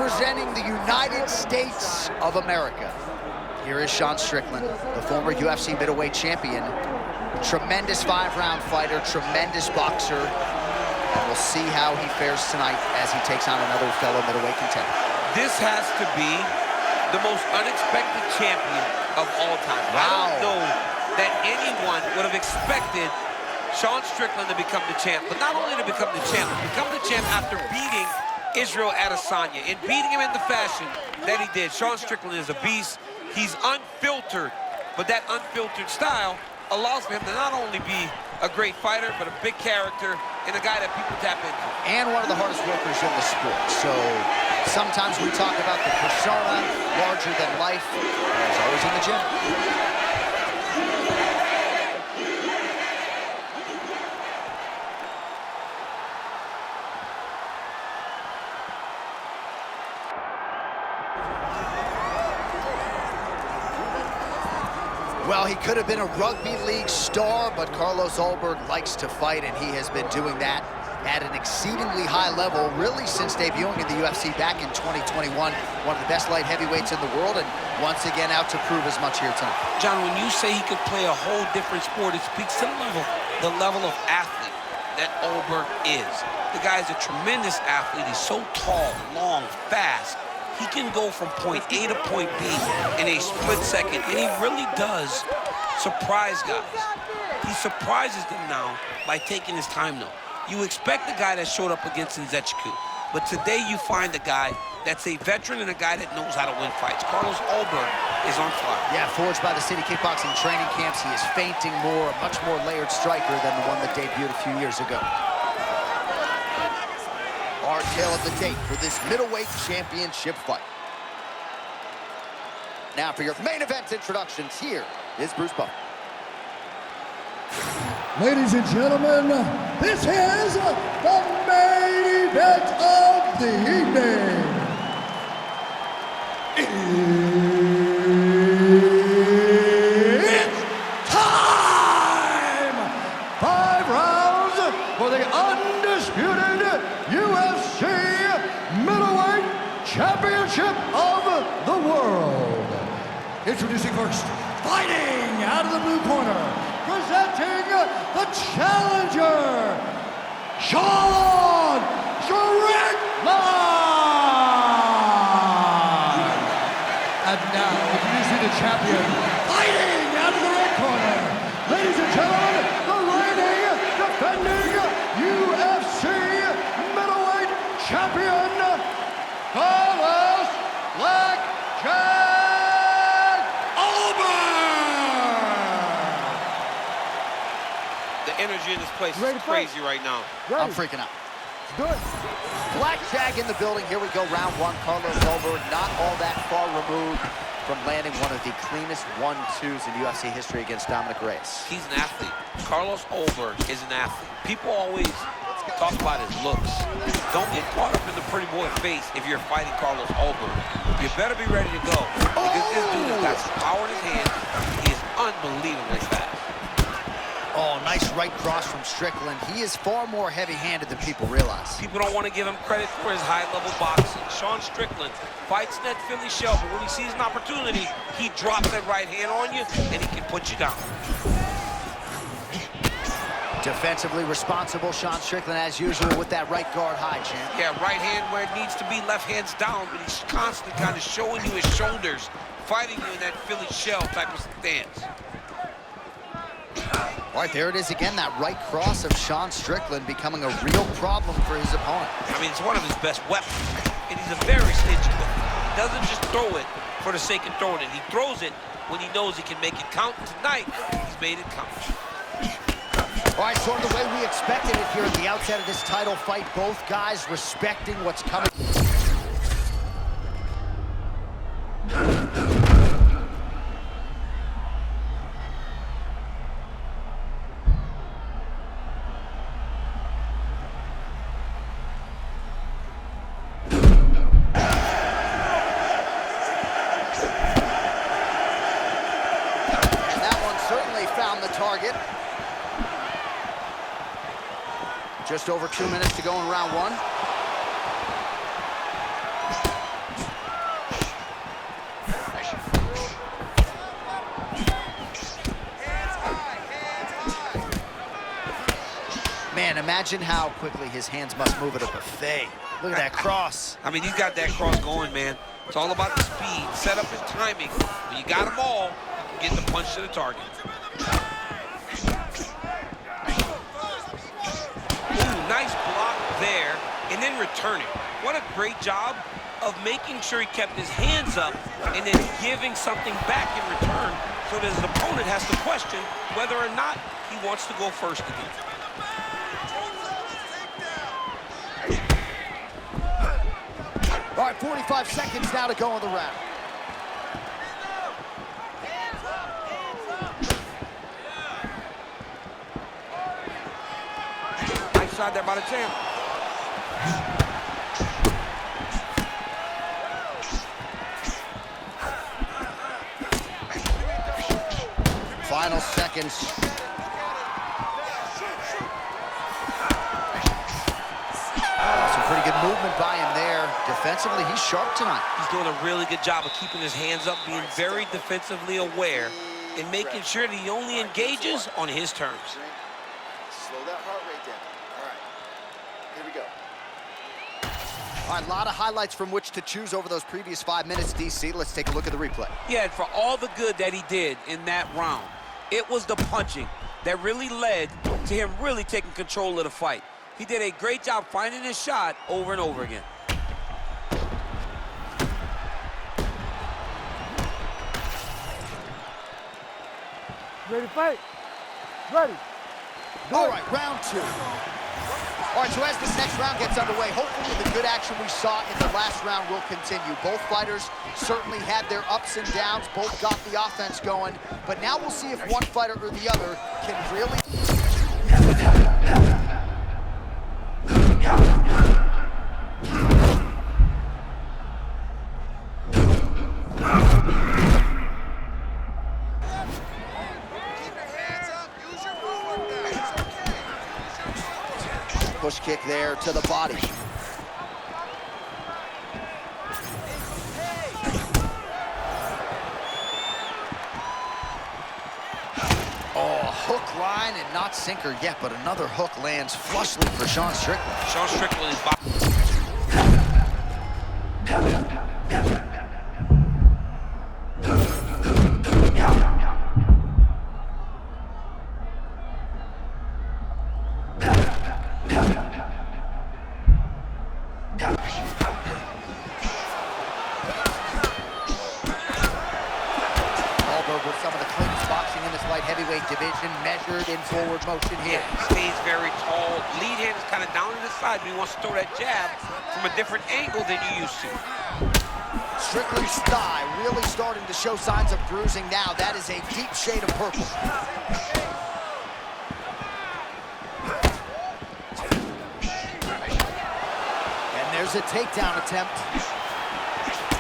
representing the United States of America. Here is Sean Strickland, the former UFC middleweight champion. Tremendous 5-round fighter, tremendous boxer. And we'll see how he fares tonight as he takes on another fellow middleweight contender. This has to be the most unexpected champion of all time. Wow. I don't know that anyone would have expected Sean Strickland to become the champ, but not only to become the champ after beating Israel Adesanya and beating him in the fashion that he did. Sean Strickland is a beast. He's unfiltered, but that unfiltered style allows for him to not only be a great fighter, but a big character and a guy that people tap into. And one of the hardest workers in the sport. So sometimes we talk about the persona, larger than life. He's always in the gym. Well, he could have been a rugby league star, but Carlos Ulberg likes to fight, and he has been doing that at an exceedingly high level, really since debuting in the UFC back in 2021. One of the best light heavyweights in the world, and once again out to prove as much here tonight. John, when you say he could play a whole different sport, it speaks to the level of athlete that Ulberg is. The guy is a tremendous athlete. He's so tall, long, fast. He can go from point A to point B in a split second, and he really does surprise guys. He surprises them now by taking his time, though. You expect the guy that showed up against Nzechukwu, but today you find a guy that's a veteran and a guy that knows how to win fights. Carlos Ulberg is on fire. Yeah, forged by the City Kickboxing training camps, he is feinting more, a much more layered striker than the one that debuted a few years ago. Our tale of the tape for this middleweight championship fight. Now for your main event introductions, here is Bruce Buffer. Ladies and gentlemen, this is the main event of the evening. It's time! 5 rounds for the undisputed UFC middleweight championship of the world. Introducing first, fighting out of the blue corner, presenting the challenger, Sean Strickland. And now, introducing the champion, fighting out of the red corner, ladies and gentlemen, the reigning, defending UFC middleweight champion, Carlos Blackjack Ulberg. The energy in this place is crazy right now. I'm freaking out. Good. Blackjack in the building. Here we go, round one. Carlos Ulberg not all that far removed from landing one of the cleanest 1-2s in UFC history against Dominic Reyes. He's an athlete. Carlos Ulberg is an athlete. People always talk about his looks. Don't get caught up in the pretty boy face if you're fighting Carlos Ulberg. You better be ready to go, because this dude has got some power in his hands. He is unbelievably fast. Oh, nice right cross from Strickland. He is far more heavy-handed than people realize. People don't want to give him credit for his high-level boxing. Sean Strickland fights in that Philly shell, but when he sees an opportunity, he drops that right hand on you, and he can put you down. Defensively responsible, Sean Strickland, as usual, with that right guard high, champ. Yeah, right hand where it needs to be, left hand's down, but he's constantly kind of showing you his shoulders, fighting you in that Philly shell type of stance. All right, there it is again, that right cross of Sean Strickland becoming a real problem for his opponent. I mean, it's one of his best weapons, and he's a very stingy weapon. He doesn't just throw it for the sake of throwing it. He throws it when he knows he can make it count. Tonight, he's made it count. All right, sort of the way we expected it here at the outset of this title fight, both guys respecting what's coming. And that one certainly found the target. Just over 2 minutes to go in round one. Imagine how quickly his hands must move at a buffet. Look at that cross. I mean, he's got that cross going, man. It's all about the speed, setup, and timing. When you got them all, you can get the punch to the target. Ooh, nice block there, and then returning. What a great job of making sure he kept his hands up and then giving something back in return so that his opponent has to question whether or not he wants to go first again. All right, 45 seconds now to go in the round. Nice shot there by the champ. Final seconds. Some pretty good movement by him there. Defensively, he's sharp tonight. He's doing a really good job of keeping his hands up, being very defensively aware, and making sure that he only engages on his terms. Slow that heart rate down. All right, here we go. All right, a lot of highlights from which to choose over those previous 5 minutes, DC. Let's take a look at the replay. Yeah, and for all the good that he did in that round, it was the punching that really led to him really taking control of the fight. He did a great job finding his shot over and over again. Ready to fight? Ready. All right, round two. All right, so as this next round gets underway, hopefully the good action we saw in the last round will continue. Both fighters certainly had their ups and downs, both got the offense going, but now we'll see if one fighter or the other can really... Push kick there to the body. Oh, hook, line, and not sinker yet, but another hook lands flushly for Sean Strickland. Sean Strickland is... Ulberg with some of the cleanest boxing in this light heavyweight division, measured in forward motion here. Yeah, he stays very tall. Lead hand is kind of down to the side, but he wants to throw that jab from a different angle than you used to. Strickland's thigh really starting to show signs of bruising now. That is a deep shade of purple. And there's a takedown attempt.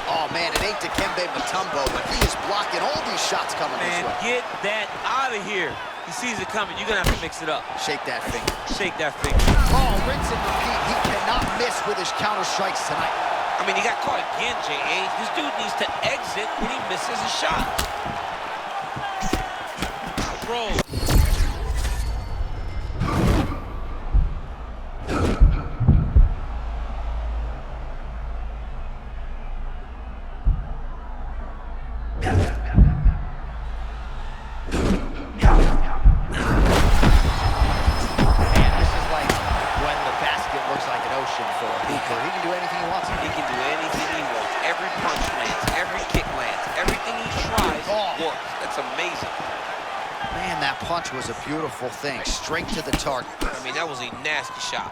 Oh, man, it ain't Dikembe Mutombo, but he is blocking all these shots coming this Man, way. get that out of here. He sees it coming. You're going to have to mix it up. Shake that finger. Shake that finger. Oh, rinse and repeat. He cannot miss with his counter strikes tonight. I mean, he got caught again, J.A. This dude needs to exit when he misses a shot. Bro. He can do anything he wants. He can do anything he wants. Every punch lands, every kick lands, everything he tries works. That's amazing. Man, that punch was a beautiful thing. Straight to the target. I mean, that was a nasty shot.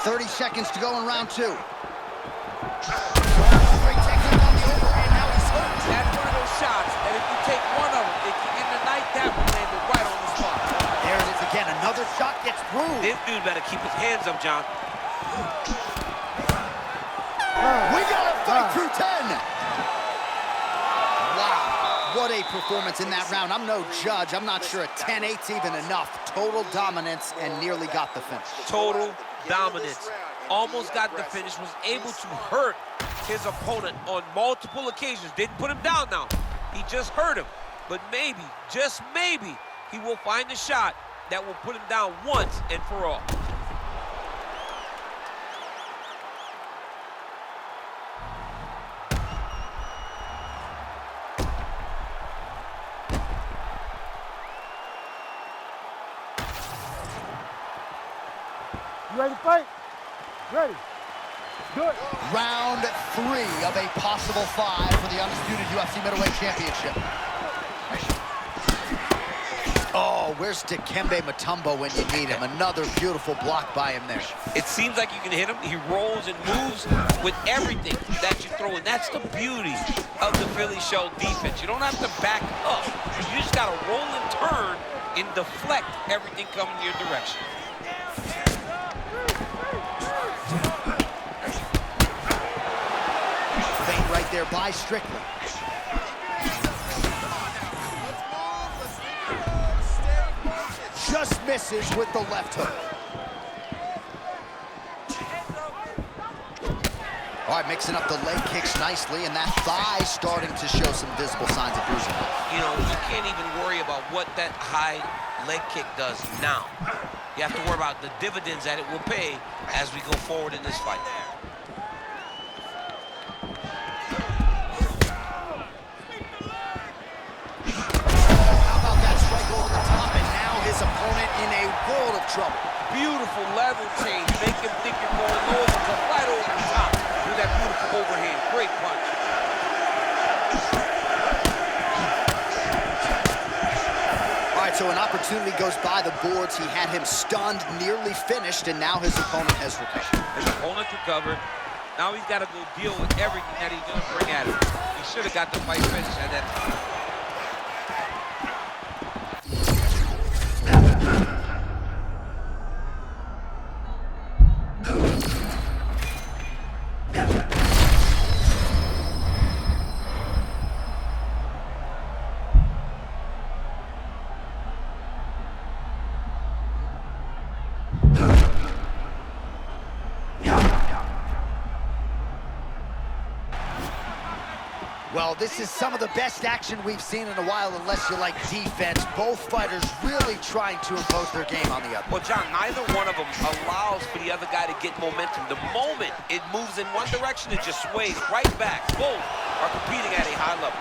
.30 seconds to go in round two. That's one of those shots that if you take one of them, it can end the night. That one landed right on the spot. There it is again. Another shot gets through. This dude better keep his hands up, John. We got to fight through 10. Wow, what a performance in that round. I'm no judge. I'm not sure a 10-8's even enough. Total dominance and nearly got the finish. Total dominance. Almost got the finish, was able to hurt his opponent on multiple occasions. Didn't put him down now. He just hurt him. But maybe, just maybe, he will find a shot that will put him down once and for all. You ready to fight? Ready. Do it. Round 3 of a possible 5 for the undisputed UFC middleweight championship. Oh, where's Dikembe Mutombo when you need him? Another beautiful block by him there. It seems like you can hit him. He rolls and moves with everything that you throw, and that's the beauty of the Philly Show defense. You don't have to back up. You just got to roll and turn and deflect everything coming your direction. Feint right there by Strickland. Just misses with the left hook. All right, mixing up the leg kicks nicely, and that thigh starting to show some visible signs of bruising. You know, you can't even worry about what that high leg kick does now. You have to worry about the dividends that it will pay as we go forward in this fight. Opponent in a world of trouble. Beautiful level change. Make him think you're going low, come right over the top with that beautiful overhand. Great punch. All right, so an opportunity goes by the boards. He had him stunned, nearly finished, and now his opponent has recovered. His opponent's recovered. Now he's got to go deal with everything that he's going to bring at him. He should have got the fight finished at that time. Well, this is some of the best action we've seen in a while, unless you like defense. Both fighters really trying to impose their game on the other. Well, John, neither one of them allows for the other guy to get momentum. The moment it moves in one direction, it just sways right back. Both are competing at a high level.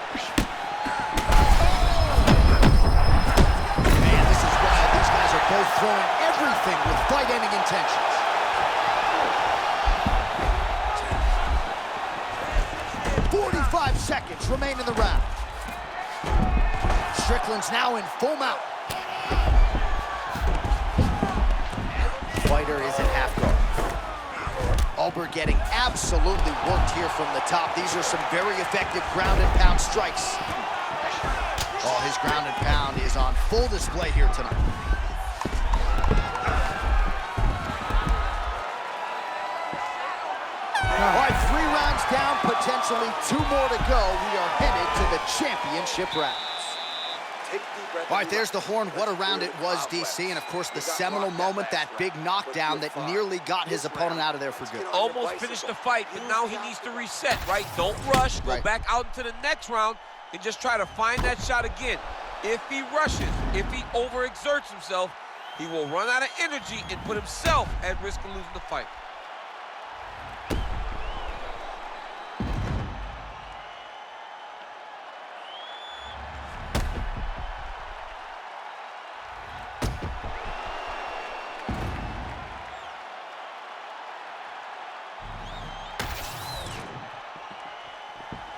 Man, this is wild. These guys are both throwing everything with fight-ending intentions. Seconds remain in the round. Strickland's now in full mount. Fighter is at half guard. Ulberg getting absolutely worked here from the top. These are some very effective ground and pound strikes. Oh, his ground and pound is on full display here tonight. All right, 3 rounds down, potentially 2 more to go. We are headed to the championship rounds. All right, there's the horn. What a round it was, DC. And, of course, the seminal moment, that big knockdown that nearly got his opponent out of there for good. Almost finished the fight, but now he needs to reset, right? Don't rush. Go back out into the next round and just try to find that shot again. If he rushes, if he overexerts himself, he will run out of energy and put himself at risk of losing the fight.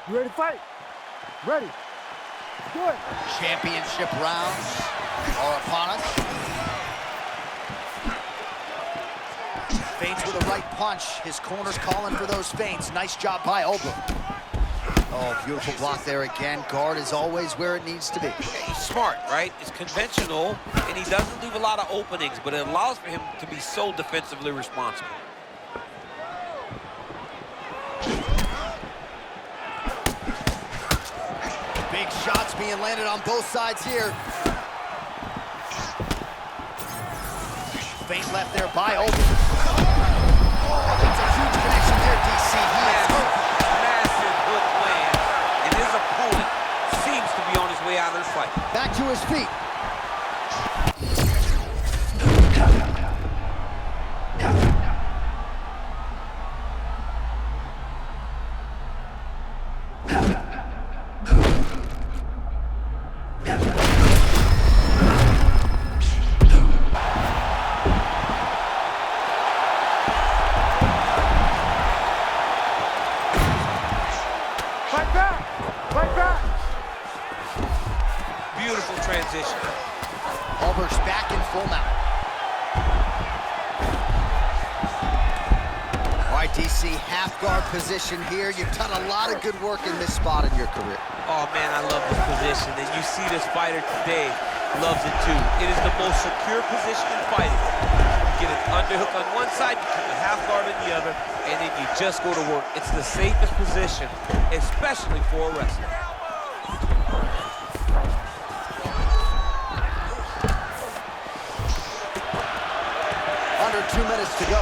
You ready to fight? Ready. Do it. Championship rounds are upon us. Feints with a right punch. His corner's calling for those feints. Nice job by Ulberg. Oh, beautiful block there again. Guard is always where it needs to be. He's smart, right? It's conventional, and he doesn't leave a lot of openings, but it allows for him to be so defensively responsible. Big shots being landed on both sides here. Feint left there by Ulberg. Oh, that's a huge connection there, DC. He is hurt. out of the fight. Back to his feet. Beautiful transition. Ulberg's back in full mount. All right, DC, half guard position here. You've done a lot of good work in this spot in your career. Oh, man, I love this position. And you see this fighter today loves it, too. It is the most secure position in fighting. You get an underhook on one side, you keep a half guard on the other, and then you just go to work. It's the safest position, especially for a wrestler. Under 2 minutes to go.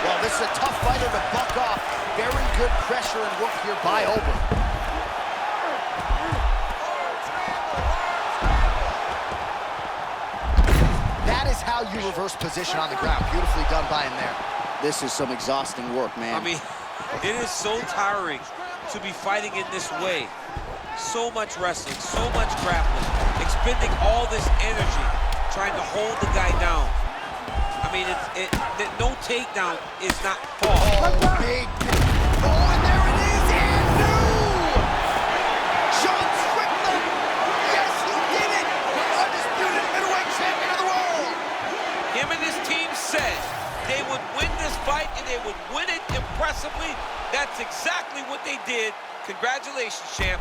Well, this is a tough fighter to buck off. Very good pressure and work here by Ulberg. That is how you reverse position on the ground. Beautifully done by him there. This is some exhausting work, man. I mean, it is so tiring to be fighting in this way. So much wrestling, so much grappling, expending all this energy, trying to hold the guy down. I mean, no takedown is not fall. Oh, big. Oh, and there it is, and new! Sean Strickland! Yes, he did it! Undisputed middleweight champion of the world! Him and his team said they would win this fight, and they would win it impressively. That's exactly what they did. Congratulations, champ.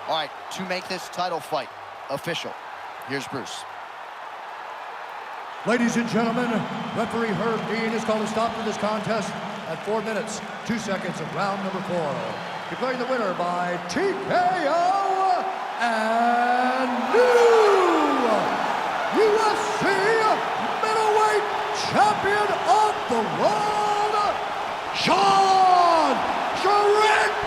All right, to make this title fight official, here's Bruce. Ladies and gentlemen, referee Herb Dean has called a stop to this contest at 4 minutes, 2 seconds of round number 4. Declaring the winner by TKO and new UFC middleweight champion of the world, Sean Strickland!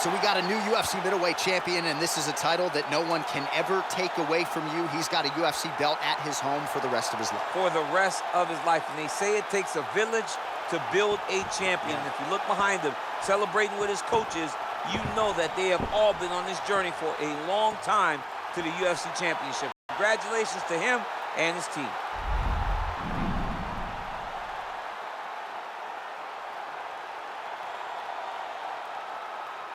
So we got a new UFC middleweight champion, and this is a title that no one can ever take away from you. He's got a UFC belt at his home for the rest of his life. For the rest of his life. And they say it takes a village to build a champion. And if you look behind him, celebrating with his coaches, you know that they have all been on this journey for a long time to the UFC championship. Congratulations to him and his team.